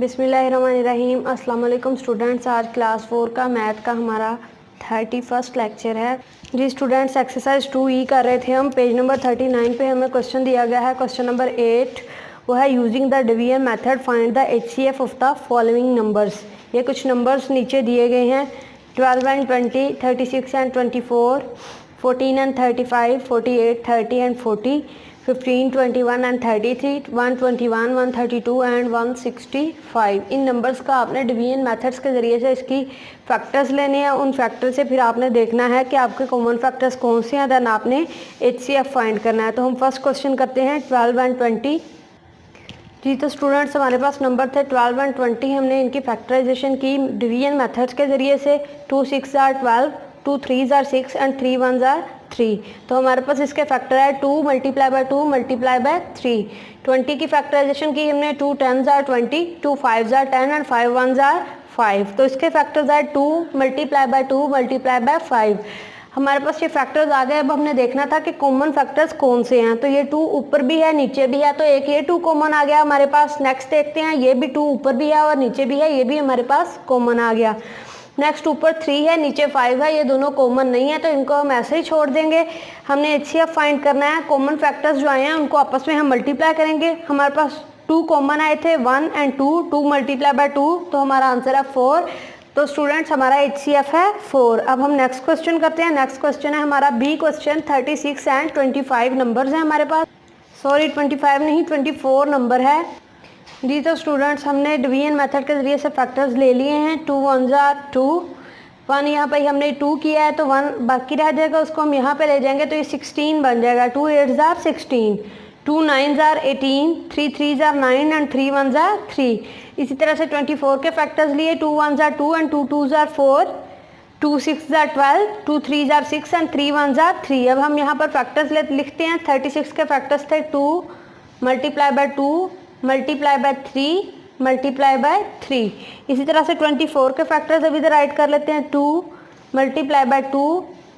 बिस्मिल्लाहिर्रहमानिर्रहीम। अस्सलाम वालेकुम स्टूडेंट्स। आज क्लास 4 का मैथ का हमारा 31st लेक्चर है जी। स्टूडेंट्स एक्सरसाइज 2E कर रहे थे हम। पेज नंबर 39 पे हमें क्वेश्चन दिया गया है। क्वेश्चन नंबर 8 वो है using the division method find the HCF of the following numbers. ये कुछ नंबर्स नीचे दिए गए हैं 12 and 20, 36 and 24, 14 and 35, 48, 30 and 40, 15, 21 and 33, 121, 132 and 165। In numbers का आपने डिवीजन मेथड्स के ज़रिए से इसकी फैक्टर्स लेने हैं। उन फैक्टर से फिर आपने देखना है कि आपके कॉमन फैक्टर्स कौन से हैं, देन आपने HCF फाइंड करना है। तो हम फर्स्ट क्वेश्चन करते हैं 12 एंड 20 जी। तो स्टूडेंट्स हमारे पास नंबर थे 12 एंड 20। हमने इनकी फैक्टराइजेशन की डिवीजन मेथड्स के ज़रिए से। 2 6 आर 12, 2 3 आर 6 एंड 3 1 आर 3। तो हमारे पास इसके फैक्टर है 2 मल्टीप्लाई बाय 2 मल्टीप्लाई बाय 3। 20 की फैक्टराइजेशन की हमने 2 10 आर 20, 2 5 आर 10 एंड 5 1 आर 5। तो इसके फैक्टर्स है 2 मल्टीप्लाई बाय 2 मल्टीप्लाई बाय 5। हमारे पास ये फैक्टर्स आ गए। अब हमने देखना था कि कॉमन फैक्टर्स कौन से हैं। तो ये 2 ऊपर भी है नीचे भी है, तो एक ये 2 कॉमन आ गया हमारे पास। नेक्स्ट देखते हैं, ये भी 2 ऊपर भी है और नीचे भी है, ये भी हमारे पास कॉमन आ गया। नेक्स्ट ऊपर 3 है नीचे 5 है, ये दोनों कॉमन नहीं है तो इनको हम ऐसे ही छोड़ देंगे। हमने HCF फाइंड करना है। कॉमन फैक्टर्स जो आए हैं उनको आपस में हम मल्टीप्लाई करेंगे। हमारे पास 2 कॉमन आए थे 1 एंड 2, 2 मल्टीप्लाई बाय 2, तो हमारा आंसर है 4। तो स्टूडेंट्स हमारा HCF है 4। अब हम नेक्स्ट क्वेश्चन करते हैं। नेक्स्ट क्वेश्चन है हमारा B क्वेश्चन। 36 एंड 25 नंबर्स हैं हमारे पास। सॉरी 25 नहीं 24 नंबर है जी। तो स्टूडेंट्स हमने डिवीजन मेथड के ज़रिए से फैक्टर्स ले लिए हैं। 2 1 आर 2, 1 यहाँ पर हमने 2 किया है तो 1 बाकी रह जाएगा, उसको हम यहाँ पे ले जाएंगे तो ये 16 बन जाएगा। 2 8 or 16, 2 9 or 18, 3 3 or 9 and 3 1 or 3। इसी तरह से 24 के फैक्टर्स लिए 2 1 or 2 and 2 2 or 4, 2 6 or 12, 2 3 or 6 and 3 1 or 3। अब हम यहाँ पर फैक्टर्स लिखते हैं। 36 के फैक्टर्स थे 2 multiply by 2 multiply by 3 multiply by 3। इसी तरह से 24 के फैक्टर्स अभी इधर राइट कर लेते हैं। 2 multiply by 2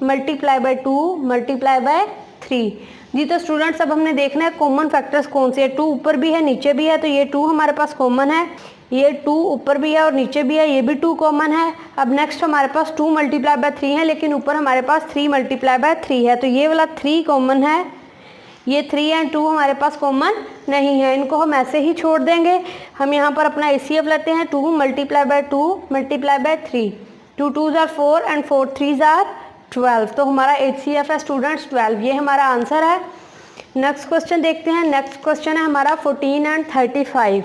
multiply by 2 multiply by 3 जी। तो स्टूडेंट्स अब हमने देखना है कॉमन फैक्टर्स कौन से हैं। 2 ऊपर भी है नीचे भी है, तो ये 2 हमारे पास कॉमन है। ये 2 ऊपर भी है और नीचे भी है, ये भी 2 कॉमन है। अब नेक्स्ट हमारे पास 2 मल्टीप्लाई बाय 3 है, लेकिन ऊपर हमारे पास 3 मल्टीप्लाई बाय 3 है, तो ये वाला 3 कॉमन है। ये 3 एंड 2 हमारे पास कॉमन नहीं है, इनको हम ऐसे ही छोड़ देंगे। हम यहाँ पर अपना HCF लेते हैं। 2 multiply by 2 multiply by 3, 2 2 or 4 and 4 3 or 12। तो हमारा HCF है स्टूडेंट्स 12। ये हमारा आंसर है। नेक्स्ट क्वेश्चन देखते हैं। नेक्स्ट क्वेश्चन है हमारा 14 एंड 35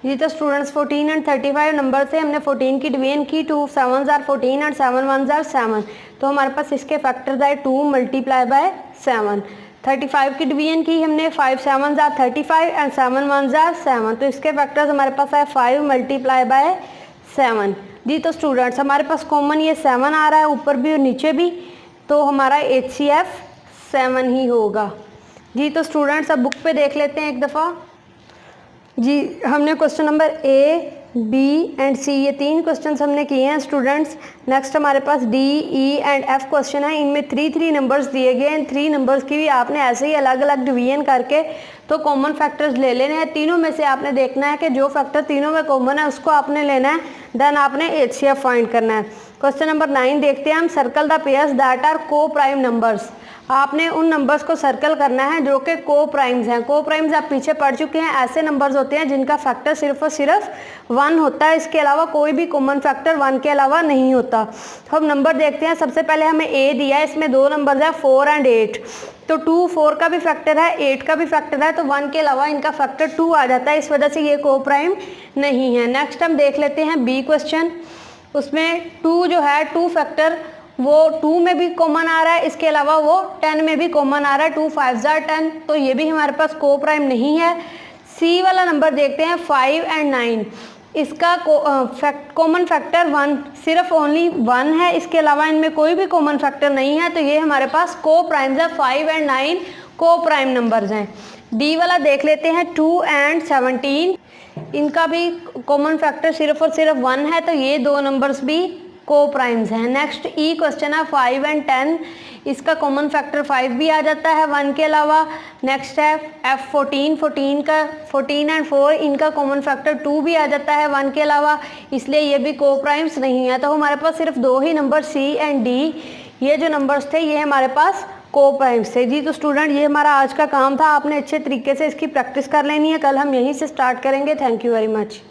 जी। तो स्टूडेंट्स 14 एंड 35 नंबर से हमने 14 की डिवीजन की। 2 7 आर 14 एंड 7 1 आर 7। तो हमारे पास इसके फैक्टर्स आए 2 मल्टीप्लाई बाय 7। 35 की डिवीजन की हमने 5 7 आर 35 एंड 7 1 आर 7। तो इसके फैक्टर्स हमारे पास है 5 मल्टीप्लाई बाय 7 जी। तो स्टूडेंट्स हमारे पास कॉमन ये 7 आ रहा है ऊपर भी और नीचे भी, तो हमारा HCF 7 ही होगा जी। तो स्टूडेंट्स अब बुक पे देख लेते हैं एक दफ़ा जी। हमने question number A, B and C ये 3 क्वेश्चंस हमने किए हैं स्टूडेंट्स। नेक्स्ट हमारे पास D, E and F question है। इनमें 3 नंबर्स दिए गए हैं। 3 नंबर्स की भी आपने ऐसे ही अलग अलग डिवीजन करके तो कॉमन फैक्टर्स ले लेने हैं। तीनों में से आपने देखना है कि जो फैक्टर तीनों में कॉमन है उसको आपने लेना है, देन आपने HCF फाइंड करना है। क्वेश्चन नंबर 9 देखते हैं हम। Circle the pairs that are coprime numbers. आपने उन नंबर्स को सर्कल करना है जो कि को प्राइम्स हैं। को प्राइम्स आप पीछे पढ़ चुके हैं। ऐसे नंबर्स होते हैं जिनका फैक्टर सिर्फ और सिर्फ 1 होता है, इसके अलावा कोई भी कॉमन फैक्टर 1 के अलावा नहीं होता। तो हम नंबर देखते हैं। सबसे पहले हमें A दिया है, इसमें 2 नंबर्स हैं 4 एंड 8। तो 2 4 का भी फैक्टर है, 8 का भी फैक्टर है, तो 1 के अलावा इनका फैक्टर 2 आ जाता है। इस वजह से ये को प्राइम नहीं है। नेक्स्ट हम देख लेते हैं B क्वेश्चन। उसमें 2 जो है 2 फैक्टर वो 2 में भी कॉमन आ रहा है, इसके अलावा वो 10 में भी कॉमन आ रहा है। 2 5 आर 10, तो ये भी हमारे पास को प्राइम नहीं है। C वाला नंबर देखते हैं 5 एंड 9। इसका कॉमन फैक्टर 1 सिर्फ ओनली 1 है, इसके अलावा इनमें कोई भी कॉमन फैक्टर नहीं है, तो ये हमारे पास को प्राइम्स है। 5 एंड 9 को प्राइम नंबर्स हैं। D वाला देख लेते हैं 2 एंड 17। इनका भी कॉमन फैक्टर सिर्फ और सिर्फ 1 है, तो ये 2 नंबर्स भी को प्राइम्स हैं। नेक्स्ट ई क्वेश्चन है 5 एंड 10, इसका कॉमन फैक्टर 5 भी आ जाता है 1 के अलावा। नेक्स्ट है F14, 14 एंड 4 इनका कॉमन फैक्टर 2 भी आ जाता है 1 के अलावा, इसलिए ये भी को प्राइम्स नहीं है। तो हमारे पास सिर्फ 2 ही नंबर C एंड D, ये जो नंबर्स थे ये हमारे पास को प्राइम्स थे जी। तो स्टूडेंट ये हमारा आज का काम था, आपने अच्छे तरीके से इसकी प्रैक्टिस कर लेनी है। कल हम यहीं से स्टार्ट करेंगे। Thank you very much.